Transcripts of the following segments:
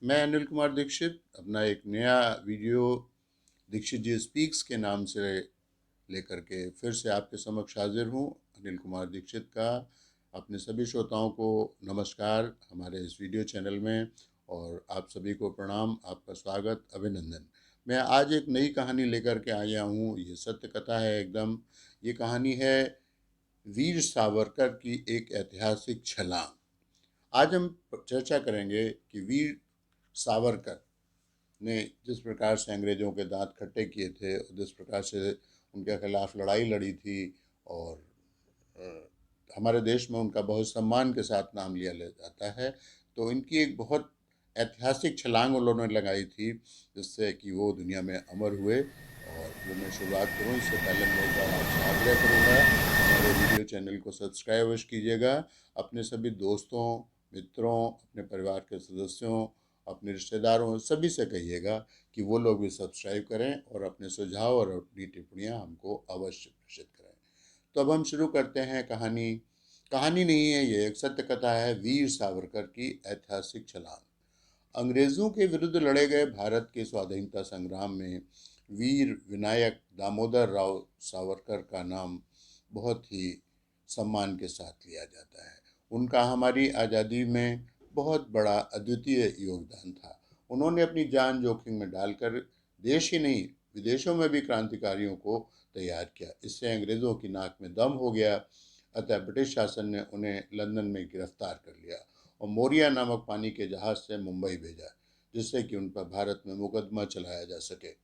मैं अनिल कुमार दीक्षित अपना एक नया वीडियो दीक्षित जी स्पीक्स के नाम से लेकर के फिर से आपके समक्ष हाजिर हूँ। अनिल कुमार दीक्षित का अपने सभी श्रोताओं को नमस्कार हमारे इस वीडियो चैनल में, और आप सभी को प्रणाम, आपका स्वागत, अभिनंदन। मैं आज एक नई कहानी लेकर के आया हूँ। ये सत्य कथा है एकदम। ये कहानी है वीर सावरकर की एक ऐतिहासिक छलांग। आज हम चर्चा करेंगे कि वीर सावरकर ने जिस प्रकार से अंग्रेज़ों के दांत खट्टे किए थे, जिस प्रकार से उनके खिलाफ लड़ाई लड़ी थी, और हमारे देश में उनका बहुत सम्मान के साथ नाम लिया जाता है। तो इनकी एक बहुत ऐतिहासिक छलांग उन्होंने लगाई थी, जिससे कि वो दुनिया में अमर हुए। और जो मैं शुरुआत करूँ इससे पहले मैं एक बार आपसे आग्रह करूँगा, हमारे वीडियो चैनल को सब्सक्राइब अवश्य कीजिएगा। अपने सभी दोस्तों, मित्रों, अपने परिवार के सदस्यों, अपने रिश्तेदारों, सभी से कहिएगा कि वो लोग भी सब्सक्राइब करें और अपने सुझाव और अपनी टिप्पणियाँ हमको अवश्य प्रेषित करें। तो अब हम शुरू करते हैं कहानी। कहानी नहीं है, ये एक सत्य कथा है, वीर सावरकर की ऐतिहासिक छलांग। अंग्रेज़ों के विरुद्ध लड़े गए भारत के स्वाधीनता संग्राम में वीर विनायक दामोदर राव सावरकर का नाम बहुत ही सम्मान के साथ लिया जाता है। उनका हमारी आज़ादी में बहुत बड़ा अद्वितीय योगदान था। उन्होंने अपनी जान जोखिम में डालकर देश ही नहीं, विदेशों में भी क्रांतिकारियों को तैयार किया। इससे अंग्रेज़ों की नाक में दम हो गया। अतः ब्रिटिश शासन ने उन्हें लंदन में गिरफ्तार कर लिया और मोरिया नामक पानी के जहाज से मुंबई भेजा, जिससे कि उन पर भारत में मुकदमा चलाया जा सके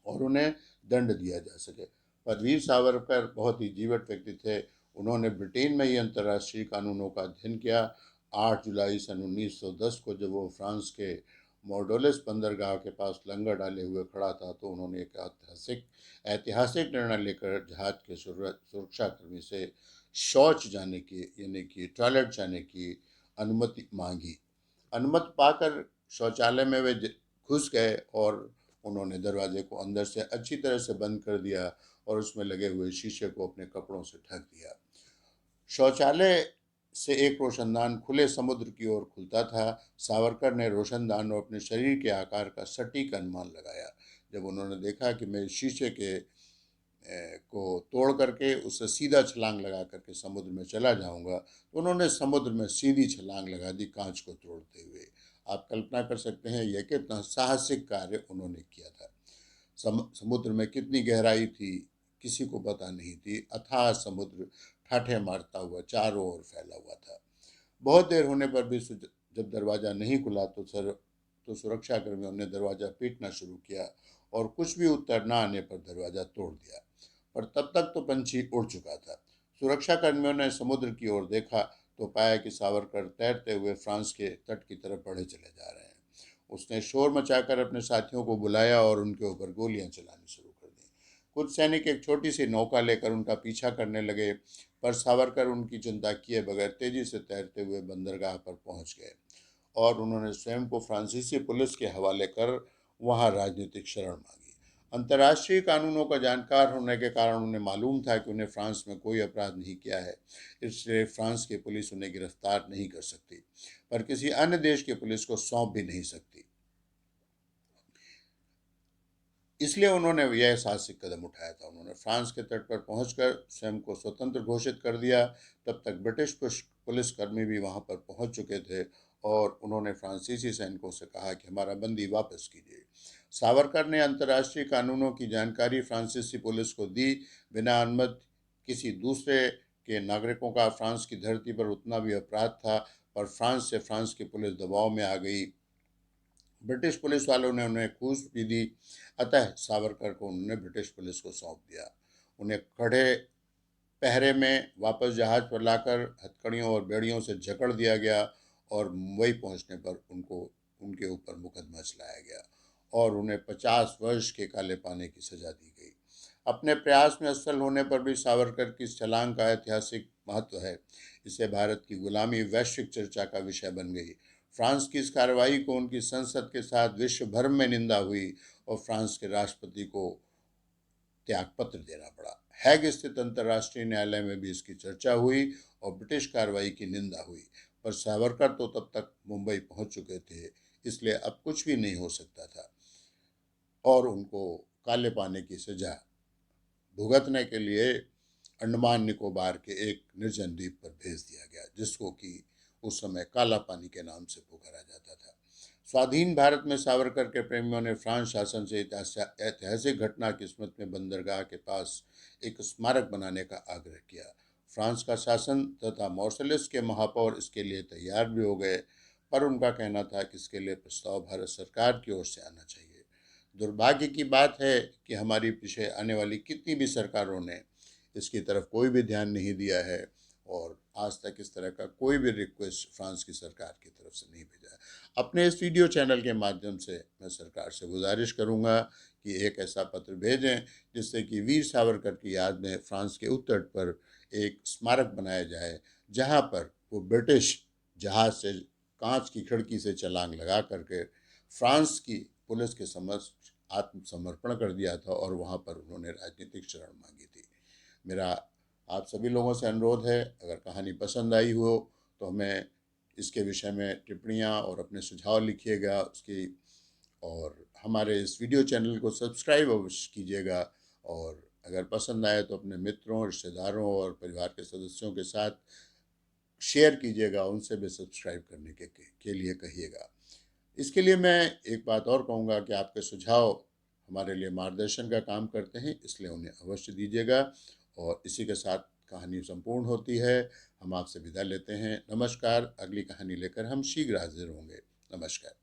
और उन्हें दंड दिया जा सके। पर वीर सावरकर बहुत ही जीवट व्यक्ति थे। उन्होंने ब्रिटेन में ही अंतर्राष्ट्रीय कानूनों का अध्ययन किया। 8 जुलाई सन 1910 को जब वो फ्रांस के मोरडोलेस बंदरगाह के पास लंगर डाले हुए खड़ा था, तो उन्होंने एक ऐतिहासिक ऐतिहासिक निर्णय लेकर जहाज के सुरक्षाकर्मी से शौच जाने की, यानी कि टॉयलेट जाने की अनुमति मांगी। अनुमति पाकर शौचालय में वे घुस गए और उन्होंने दरवाजे को अंदर से अच्छी तरह से बंद कर दिया और उसमें लगे हुए शीशे को अपने कपड़ों से ढक दिया। शौचालय से एक रोशनदान खुले समुद्र की ओर खुलता था। सावरकर ने रोशनदान और अपने शरीर के आकार का सटीक अनुमान लगाया। जब उन्होंने देखा कि मैं शीशे के को तोड़ करके उससे सीधा छलांग लगा करके समुद्र में चला जाऊंगा, तो उन्होंने समुद्र में सीधी छलांग लगा दी, कांच को तोड़ते हुए। आप कल्पना कर सकते हैं यह कितना साहसिक कार्य उन्होंने किया था। समुद्र में कितनी गहराई थी, किसी को पता नहीं थी। अथाह समुद्र ठाठे मारता हुआ चारों ओर फैला हुआ था। बहुत देर होने पर भी जब दरवाज़ा नहीं खुला तो सुरक्षाकर्मियों ने दरवाज़ा पीटना शुरू किया और कुछ भी उत्तर न आने पर दरवाज़ा तोड़ दिया। पर तब तक तो पंछी उड़ चुका था। सुरक्षाकर्मियों ने समुद्र की ओर देखा तो पाया कि सावरकर तैरते हुए फ्रांस के तट की तरफ बढ़े चले जा रहे हैं। उसने शोर मचाकर अपने साथियों को बुलाया और उनके ऊपर गोलियां चलानी शुरू कर दी। कुछ सैनिक एक छोटी सी नौका लेकर उनका पीछा करने लगे, पर सावरकर उनकी चिंता किए बगैर तेजी से तैरते हुए बंदरगाह पर पहुंच गए और उन्होंने स्वयं को फ्रांसीसी पुलिस के हवाले कर वहां राजनीतिक शरण मांगी। अंतर्राष्ट्रीय कानूनों का जानकार होने के कारण उन्हें मालूम था कि उन्हें फ्रांस में कोई अपराध नहीं किया है, इसलिए फ्रांस की पुलिस उन्हें गिरफ्तार नहीं कर सकती, पर किसी अन्य देश की पुलिस को सौंप भी नहीं सकती। इसलिए उन्होंने यह साहसिक कदम उठाया था। उन्होंने फ्रांस के तट पर पहुंचकर स्वयं को स्वतंत्र घोषित कर दिया। तब तक ब्रिटिश पुलिसकर्मी भी वहां पर पहुंच चुके थे और उन्होंने फ्रांसीसी सैनिकों से कहा कि हमारा बंदी वापस कीजिए। सावरकर ने अंतर्राष्ट्रीय कानूनों की जानकारी फ्रांसीसी पुलिस को दी। बिना अनुमति किसी दूसरे के नागरिकों का फ्रांस की धरती पर उतना भी अपराध था, पर फ्रांस की पुलिस दबाव में आ गई। ब्रिटिश पुलिस वालों ने उन्हें घूस भी दी। अतः सावरकर को उन्होंने ब्रिटिश पुलिस को सौंप दिया। उन्हें खड़े पहरे में वापस जहाज पर लाकर हथकड़ियों और बेड़ियों से जकड़ दिया गया और मुंबई पहुंचने पर उनको उनके ऊपर मुकदमा चलाया गया और उन्हें 50 वर्ष के काले पानी की सजा दी गई। अपने प्रयास में असफल होने पर भी सावरकर की इस छलांग का ऐतिहासिक महत्व है। इससे भारत की गुलामी वैश्विक चर्चा का विषय बन गई। फ्रांस की इस कार्रवाई को उनकी संसद के साथ विश्व भर में निंदा हुई और फ्रांस के राष्ट्रपति को त्यागपत्र देना पड़ा। हैग स्थित अंतर्राष्ट्रीय न्यायालय में भी इसकी चर्चा हुई और ब्रिटिश कार्रवाई की निंदा हुई, पर सावरकर तो तब तक मुंबई पहुंच चुके थे। इसलिए अब कुछ भी नहीं हो सकता था और उनको काले पानी की सजा भुगतने के लिए अंडमान निकोबार के एक निर्जन द्वीप पर भेज दिया गया, जिसको कि उस समय काला पानी के नाम से पुकारा जाता था। स्वाधीन भारत में सावरकर के प्रेमियों ने फ्रांस शासन से ऐतिहासिक घटना की स्मृति में बंदरगाह के पास एक स्मारक बनाने का आग्रह किया। फ्रांस का शासन तथा मॉर्शलिस के महापौर इसके लिए तैयार भी हो गए, पर उनका कहना था कि इसके लिए प्रस्ताव भारत सरकार की ओर से आना चाहिए। दुर्भाग्य की बात है कि हमारी पीछे आने वाली कितनी भी सरकारों ने इसकी तरफ कोई भी ध्यान नहीं दिया है और आज तक इस तरह का कोई भी रिक्वेस्ट फ्रांस की सरकार की तरफ से नहीं भेजा है। अपने इस वीडियो चैनल के माध्यम से मैं सरकार से गुजारिश करूंगा कि एक ऐसा पत्र भेजें जिससे कि वीर सावरकर की याद में फ्रांस के उत्तर पर एक स्मारक बनाया जाए, जहां पर वो ब्रिटिश जहाज से कांच की खिड़की से छलांग लगा करके फ्रांस की पुलिस के समक्ष आत्मसमर्पण कर दिया था और वहाँ पर उन्होंने राजनीतिक शरण मांगी थी। मेरा आप सभी लोगों से अनुरोध है, अगर कहानी पसंद आई हो तो हमें इसके विषय में टिप्पणियाँ और अपने सुझाव लिखिएगा उसकी, और हमारे इस वीडियो चैनल को सब्सक्राइब अवश्य कीजिएगा। और अगर पसंद आए तो अपने मित्रों, रिश्तेदारों और परिवार के सदस्यों के साथ शेयर कीजिएगा, उनसे भी सब्सक्राइब करने के लिए कहिएगा। इसके लिए मैं एक बात और कहूँगा कि आपके सुझाव हमारे लिए मार्गदर्शन का काम करते हैं, इसलिए उन्हें अवश्य दीजिएगा। और इसी के साथ कहानी संपूर्ण होती है। हम आपसे विदा लेते हैं। नमस्कार। अगली कहानी लेकर हम शीघ्र हाजिर होंगे। नमस्कार।